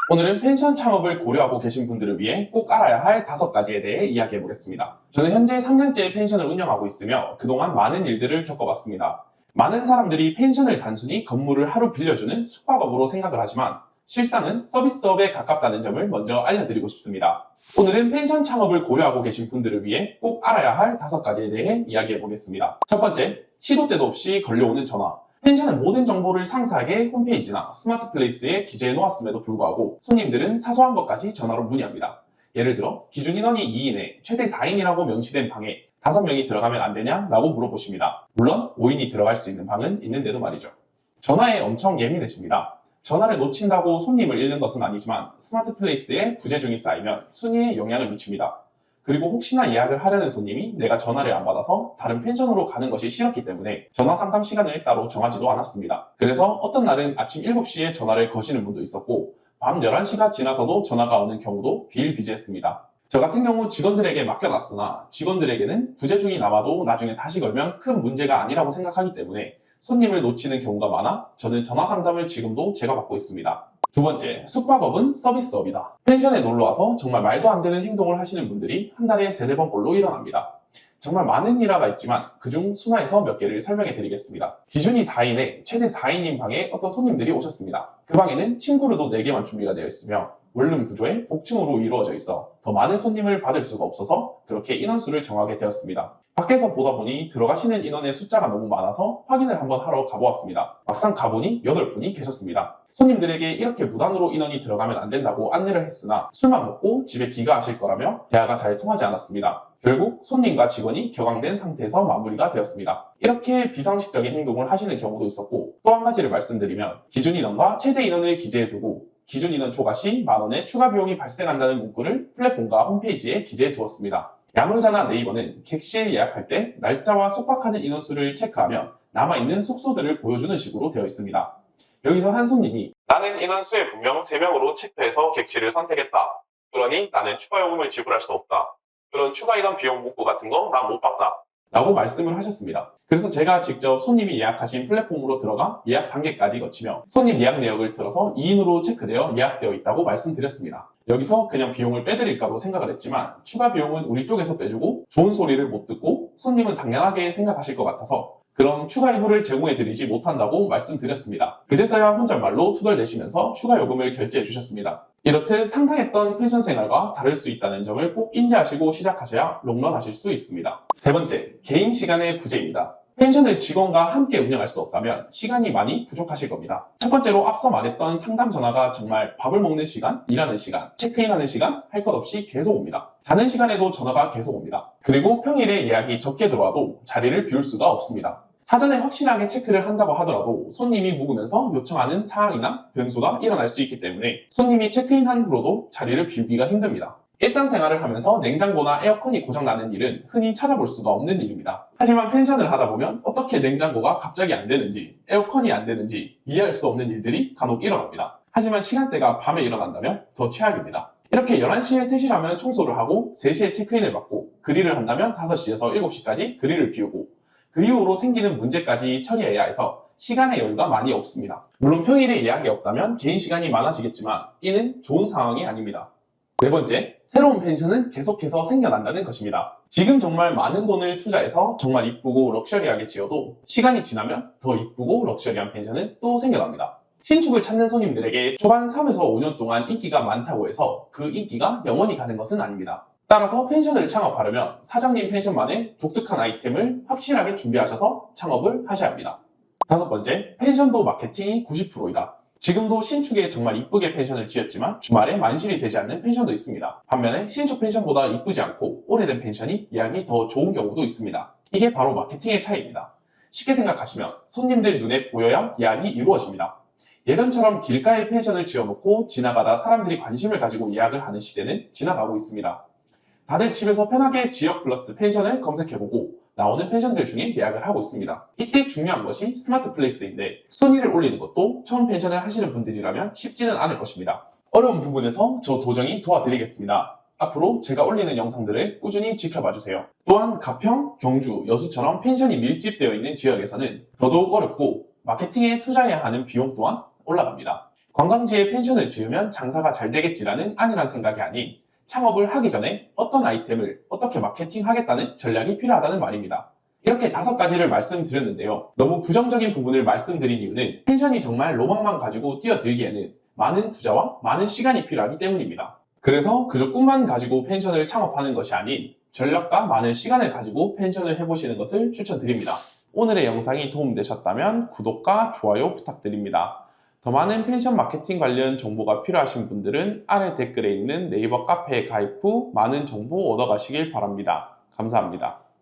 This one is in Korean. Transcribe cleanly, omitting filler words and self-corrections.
오늘은 펜션 창업을 고려하고 계신 분들을 위해 꼭 알아야 할 5가지에 대해 이야기해 보겠습니다. 저는 현재 3년째 펜션을 운영하고 있으며 그동안 많은 일들을 겪어봤습니다. 많은 사람들이 펜션을 단순히 건물을 하루 빌려주는 숙박업으로 생각을 하지만 실상은 서비스업에 가깝다는 점을 먼저 알려드리고 싶습니다. 오늘은 펜션 창업을 고려하고 계신 분들을 위해 꼭 알아야 할 5가지에 대해 이야기해 보겠습니다. 첫 번째, 시도 때도 없이 걸려오는 전화. 펜션의 모든 정보를 상세하게 홈페이지나 스마트 플레이스에 기재해 놓았음에도 불구하고 손님들은 사소한 것까지 전화로 문의합니다. 예를 들어 기준 인원이 2인에 최대 4인이라고 명시된 방에 5명이 들어가면 안 되냐? 라고 물어보십니다. 물론 5인이 들어갈 수 있는 방은 있는데도 말이죠. 전화에 엄청 예민해집니다. 전화를 놓친다고 손님을 잃는 것은 아니지만 스마트 플레이스에 부재중이 쌓이면 순위에 영향을 미칩니다. 그리고 혹시나 예약을 하려는 손님이 내가 전화를 안 받아서 다른 펜션으로 가는 것이 싫었기 때문에 전화 상담 시간을 따로 정하지도 않았습니다. 그래서 어떤 날은 아침 7시에 전화를 거시는 분도 있었고 밤 11시가 지나서도 전화가 오는 경우도 비일비재했습니다. 저 같은 경우 직원들에게 맡겨놨으나 직원들에게는 부재중이 남아도 나중에 다시 걸면 큰 문제가 아니라고 생각하기 때문에 손님을 놓치는 경우가 많아 저는 전화 상담을 지금도 제가 받고 있습니다. 두 번째, 숙박업은 서비스업이다. 펜션에 놀러와서 정말 말도 안 되는 행동을 하시는 분들이 한 달에 3~4번꼴로 일어납니다. 정말 많은 일화가 있지만 그중 순화해서 몇 개를 설명해 드리겠습니다. 기준이 4인에 최대 4인인 방에 어떤 손님들이 오셨습니다. 그 방에는 침구류도 4개만 준비가 되어 있으며 원룸 구조에 복층으로 이루어져 있어 더 많은 손님을 받을 수가 없어서 그렇게 인원수를 정하게 되었습니다. 밖에서 보다 보니 들어가시는 인원의 숫자가 너무 많아서 확인을 한번 하러 가보았습니다. 막상 가보니 8분이 계셨습니다. 손님들에게 이렇게 무단으로 인원이 들어가면 안 된다고 안내를 했으나 술만 먹고 집에 귀가하실 거라며 대화가 잘 통하지 않았습니다. 결국 손님과 직원이 격앙된 상태에서 마무리가 되었습니다. 이렇게 비상식적인 행동을 하시는 경우도 있었고 또 한 가지를 말씀드리면 기준 인원과 최대 인원을 기재해두고 기준 인원 초과 시 10,000원의 추가 비용이 발생한다는 문구를 플랫폼과 홈페이지에 기재해 두었습니다. 야놀자나 네이버는 객실 예약할 때 날짜와 숙박하는 인원수를 체크하면 남아있는 숙소들을 보여주는 식으로 되어 있습니다. 여기서 한 손님이 나는 인원수에 분명 3명으로 체크해서 객실을 선택했다. 그러니 나는 추가 요금을 지불할 수 없다. 그런 추가 인원 비용 문구 같은 거 난 못 봤다. 라고 말씀을 하셨습니다. 그래서 제가 직접 손님이 예약하신 플랫폼으로 들어가 예약 단계까지 거치며 손님 예약 내역을 틀어서 2인으로 체크되어 예약되어 있다고 말씀드렸습니다. 여기서 그냥 비용을 빼드릴까도 생각을 했지만 추가 비용은 우리 쪽에서 빼주고 좋은 소리를 못 듣고 손님은 당연하게 생각하실 것 같아서 그럼 추가 이불을 제공해드리지 못한다고 말씀드렸습니다. 그제서야 혼잣말로 투덜대시면서 추가 요금을 결제해 주셨습니다. 이렇듯 상상했던 펜션 생활과 다를 수 있다는 점을 꼭 인지하시고 시작하셔야 롱런하실 수 있습니다. 세 번째, 개인 시간의 부재입니다. 펜션을 직원과 함께 운영할 수 없다면 시간이 많이 부족하실 겁니다. 첫 번째로 앞서 말했던 상담 전화가 정말 밥을 먹는 시간, 일하는 시간, 체크인하는 시간 할 것 없이 계속 옵니다. 자는 시간에도 전화가 계속 옵니다. 그리고 평일에 예약이 적게 들어와도 자리를 비울 수가 없습니다. 사전에 확실하게 체크를 한다고 하더라도 손님이 묵으면서 요청하는 사항이나 변수가 일어날 수 있기 때문에 손님이 체크인한 후로도 자리를 비우기가 힘듭니다. 일상생활을 하면서 냉장고나 에어컨이 고장나는 일은 흔히 찾아볼 수가 없는 일입니다. 하지만 펜션을 하다 보면 어떻게 냉장고가 갑자기 안 되는지, 에어컨이 안 되는지 이해할 수 없는 일들이 간혹 일어납니다. 하지만 시간대가 밤에 일어난다면 더 최악입니다. 이렇게 11시에 퇴실하면 청소를 하고 3시에 체크인을 받고 그릴을 한다면 5시에서 7시까지 그릴을 비우고 그 이후로 생기는 문제까지 처리해야 해서 시간의 여유가 많이 없습니다. 물론 평일에 예약이 없다면 개인 시간이 많아지겠지만 이는 좋은 상황이 아닙니다. 네 번째, 새로운 펜션은 계속해서 생겨난다는 것입니다. 지금 정말 많은 돈을 투자해서 정말 이쁘고 럭셔리하게 지어도 시간이 지나면 더 이쁘고 럭셔리한 펜션은 또 생겨납니다. 신축을 찾는 손님들에게 초반 3에서 5년 동안 인기가 많다고 해서 그 인기가 영원히 가는 것은 아닙니다. 따라서 펜션을 창업하려면 사장님 펜션만의 독특한 아이템을 확실하게 준비하셔서 창업을 하셔야 합니다. 다섯 번째, 펜션도 마케팅이 90%이다. 지금도 신축에 정말 이쁘게 펜션을 지었지만 주말에 만실이 되지 않는 펜션도 있습니다. 반면에 신축 펜션보다 이쁘지 않고 오래된 펜션이 예약이 더 좋은 경우도 있습니다. 이게 바로 마케팅의 차이입니다. 쉽게 생각하시면 손님들 눈에 보여야 예약이 이루어집니다. 예전처럼 길가에 펜션을 지어놓고 지나가다 사람들이 관심을 가지고 예약을 하는 시대는 지나가고 있습니다. 다들 집에서 편하게 지역 플러스 펜션을 검색해보고 나오는 펜션들 중에 예약을 하고 있습니다. 이때 중요한 것이 스마트 플레이스인데 순위를 올리는 것도 처음 펜션을 하시는 분들이라면 쉽지는 않을 것입니다. 어려운 부분에서 저 도정이 도와드리겠습니다. 앞으로 제가 올리는 영상들을 꾸준히 지켜봐주세요. 또한 가평, 경주, 여수처럼 펜션이 밀집되어 있는 지역에서는 더더욱 어렵고 마케팅에 투자해야 하는 비용 또한 올라갑니다. 관광지에 펜션을 지으면 장사가 잘 되겠지라는 안일한 생각이 아닌 창업을 하기 전에 어떤 아이템을 어떻게 마케팅하겠다는 전략이 필요하다는 말입니다. 이렇게 5가지를 말씀드렸는데요. 너무 부정적인 부분을 말씀드린 이유는 펜션이 정말 로망만 가지고 뛰어들기에는 많은 투자와 많은 시간이 필요하기 때문입니다. 그래서 그저 꿈만 가지고 펜션을 창업하는 것이 아닌 전략과 많은 시간을 가지고 펜션을 해보시는 것을 추천드립니다. 오늘의 영상이 도움되셨다면 구독과 좋아요 부탁드립니다. 더 많은 펜션 마케팅 관련 정보가 필요하신 분들은 아래 댓글에 있는 네이버 카페에 가입 후 많은 정보 얻어가시길 바랍니다. 감사합니다.